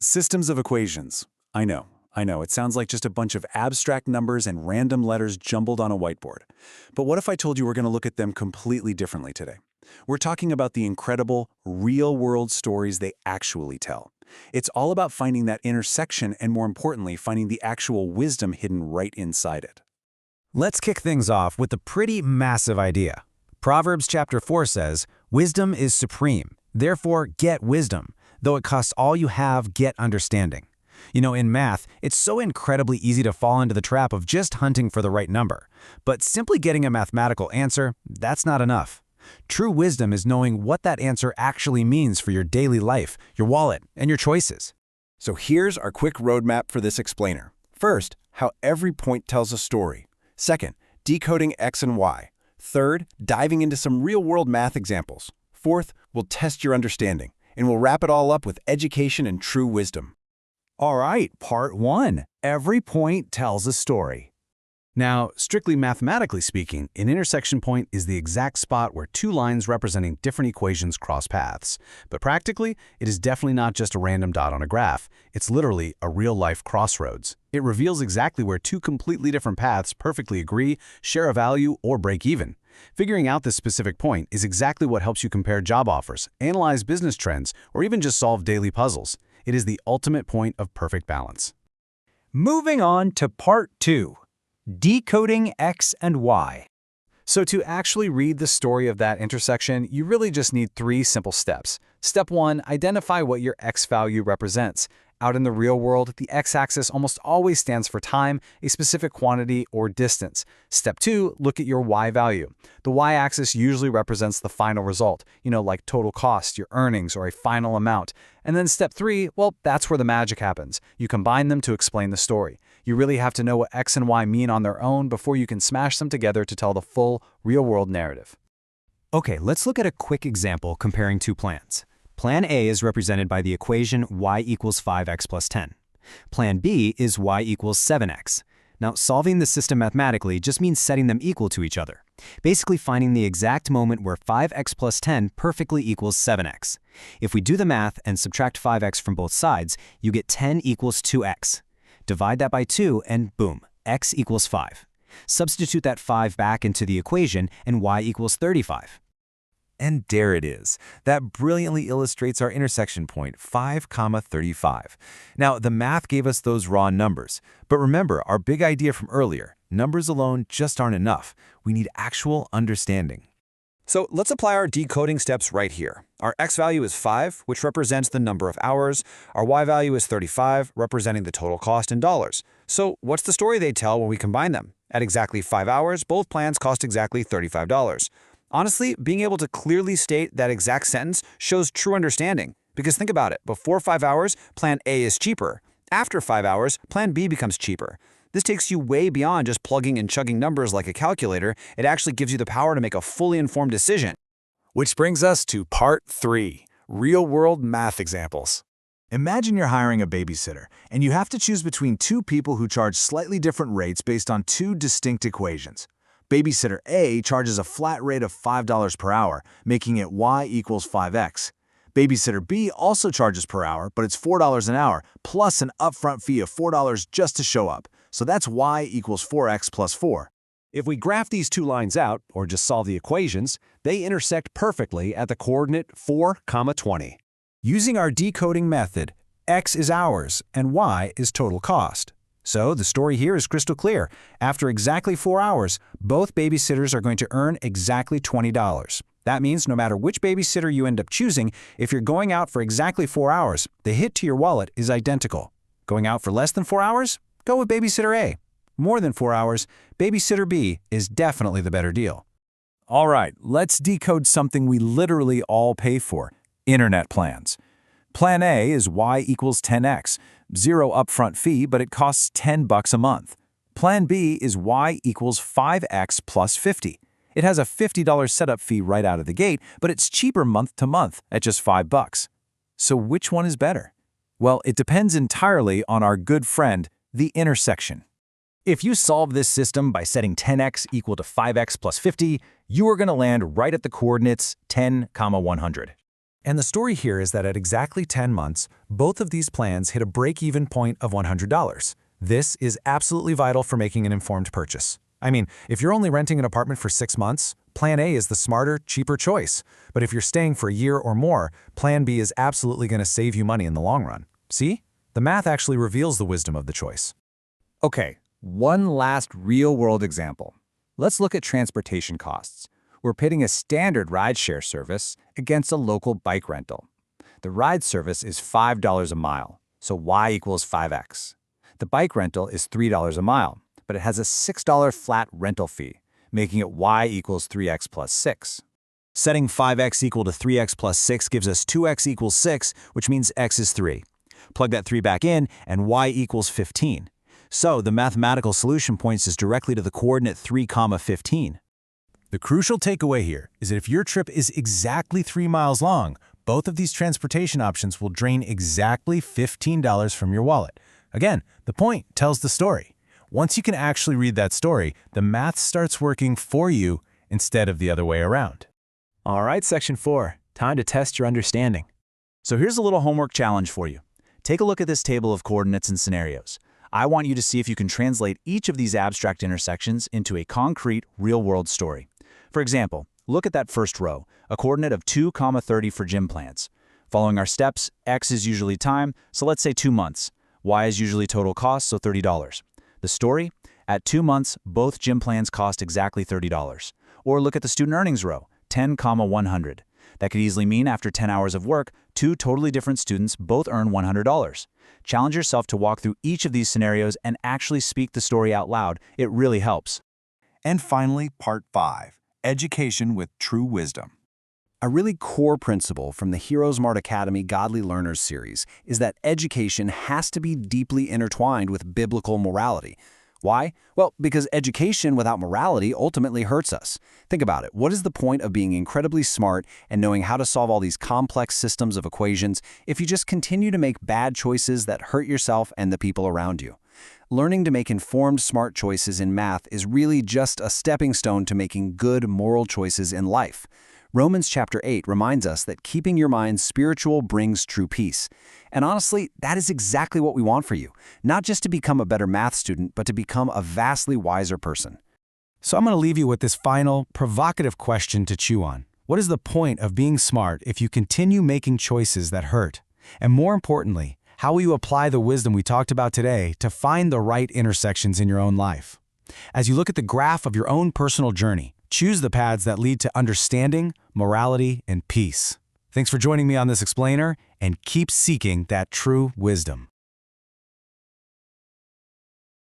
Systems of equations. I know, it sounds like just a bunch of abstract numbers and random letters jumbled on a whiteboard. But what if I told you we're going to look at them completely differently today? We're talking about the incredible, real-world stories they actually tell. It's all about finding that intersection and, more importantly, finding the actual wisdom hidden right inside it. Let's kick things off with a pretty massive idea. Proverbs chapter 4 says, "Wisdom is supreme. Therefore, get wisdom. Though it costs all you have, get understanding." You know, in math, it's so incredibly easy to fall into the trap of just hunting for the right number. But simply getting a mathematical answer, that's not enough. True wisdom is knowing what that answer actually means for your daily life, your wallet, and your choices. So here's our quick roadmap for this explainer. First, how every point tells a story. Second, decoding X and Y. Third, diving into some real-world math examples. Fourth, we'll test your understanding. And we'll wrap it all up with education and true wisdom. All right, part 1. Every point tells a story. Now, strictly mathematically speaking, an intersection point is the exact spot where two lines representing different equations cross paths. But practically, it is definitely not just a random dot on a graph. It's literally a real-life crossroads. It reveals exactly where two completely different paths perfectly agree, share a value, or break even. Figuring out this specific point is exactly what helps you compare job offers, analyze business trends, or even just solve daily puzzles. It is the ultimate point of perfect balance. Moving on to part 2. Decoding X and Y. So to actually read the story of that intersection, you really just need 3 simple steps. Step 1, identify what your X value represents. Out in the real world, the X-axis almost always stands for time, a specific quantity, or distance. Step 2, look at your Y value. The Y-axis usually represents the final result, like total cost, your earnings, or a final amount. And then step 3, well, that's where the magic happens. You combine them to explain the story. You really have to know what X and Y mean on their own before you can smash them together to tell the full, real-world narrative. Okay, let's look at a quick example comparing two plans. Plan A is represented by the equation y equals 5x plus 10. Plan B is y equals 7x. Now, solving the system mathematically just means setting them equal to each other. Basically finding the exact moment where 5x plus 10 perfectly equals 7x. If we do the math and subtract 5x from both sides, you get 10 equals 2x. Divide that by 2 and boom, x equals 5. Substitute that 5 back into the equation and y equals 35. And there it is. That brilliantly illustrates our intersection point, 5, 35. Now, the math gave us those raw numbers. But remember, our big idea from earlier, numbers alone just aren't enough. We need actual understanding. So let's apply our decoding steps right here. Our X value is 5, which represents the number of hours. Our Y value is 35, representing the total cost in dollars. So what's the story they tell when we combine them? At exactly 5 hours, both plans cost exactly $35. Honestly, being able to clearly state that exact sentence shows true understanding. Because think about it, before 5 hours, Plan A is cheaper. After 5 hours, Plan B becomes cheaper. This takes you way beyond just plugging and chugging numbers like a calculator. It actually gives you the power to make a fully informed decision. Which brings us to part 3, real-world math examples. Imagine you're hiring a babysitter, and you have to choose between two people who charge slightly different rates based on two distinct equations. Babysitter A charges a flat rate of $5 per hour, making it y equals 5x. Babysitter B also charges per hour, but it's $4 an hour, plus an upfront fee of $4 just to show up. So that's y equals 4x plus 4. If we graph these two lines out, or just solve the equations, they intersect perfectly at the coordinate 4, 20. Using our decoding method, X is hours and Y is total cost. So the story here is crystal clear. After exactly 4 hours, both babysitters are going to earn exactly $20. That means no matter which babysitter you end up choosing, if you're going out for exactly 4 hours, the hit to your wallet is identical. Going out for less than 4 hours? Go with babysitter A. More than 4 hours, babysitter B is definitely the better deal. All right, let's decode something we literally all pay for, internet plans. Plan A is y equals 10x, zero upfront fee, but it costs $10 a month. Plan B is y equals 5x plus 50. It has a $50 setup fee right out of the gate, but it's cheaper month to month at just $5. So which one is better? Well, it depends entirely on our good friend, the intersection. If you solve this system by setting 10x equal to 5x plus 50, you are going to land right at the coordinates 10, 100. And the story here is that at exactly 10 months, both of these plans hit a break-even point of $100. This is absolutely vital for making an informed purchase. I mean, if you're only renting an apartment for 6 months, Plan A is the smarter, cheaper choice. But if you're staying for a year or more, Plan B is absolutely going to save you money in the long run. See? The math actually reveals the wisdom of the choice. Okay, one last real-world example. Let's look at transportation costs. We're pitting a standard rideshare service against a local bike rental. The ride service is $5 a mile, so y equals 5x. The bike rental is $3 a mile, but it has a $6 flat rental fee, making it y equals 3x plus 6. Setting 5x equal to 3x plus 6 gives us 2x equals 6, which means x is 3. Plug that 3 back in, and y equals 15. So the mathematical solution points us directly to the coordinate 3, 15. The crucial takeaway here is that if your trip is exactly 3 miles long, both of these transportation options will drain exactly $15 from your wallet. Again, the point tells the story. Once you can actually read that story, the math starts working for you instead of the other way around. All right, Section 4. Time to test your understanding. So here's a little homework challenge for you. Take a look at this table of coordinates and scenarios. I want you to see if you can translate each of these abstract intersections into a concrete, real-world story. For example, look at that first row, a coordinate of 2, 30 for gym plans. Following our steps, x is usually time, so let's say 2 months. Y is usually total cost, so $30. The story? At 2 months, both gym plans cost exactly $30. Or look at the student earnings row, 10, 100. That could easily mean after 10 hours of work, 2 totally different students both earn $100. Challenge yourself to walk through each of these scenarios and actually speak the story out loud. It really helps. And finally, Part 5. Education with True Wisdom. A really core principle from the HeroesmartAcademy Godly Learners series is that education has to be deeply intertwined with biblical morality. Why? Well, because education without morality ultimately hurts us. Think about it. What is the point of being incredibly smart and knowing how to solve all these complex systems of equations if you just continue to make bad choices that hurt yourself and the people around you? Learning to make informed, smart choices in math is really just a stepping stone to making good moral choices in life. Romans chapter 8 reminds us that keeping your mind spiritual brings true peace. And honestly, that is exactly what we want for you. Not just to become a better math student, but to become a vastly wiser person. So I'm going to leave you with this final, provocative question to chew on. What is the point of being smart if you continue making choices that hurt? And more importantly, how will you apply the wisdom we talked about today to find the right intersections in your own life? As you look at the graph of your own personal journey, choose the paths that lead to understanding, morality, and peace. Thanks for joining me on this explainer, and keep seeking that true wisdom.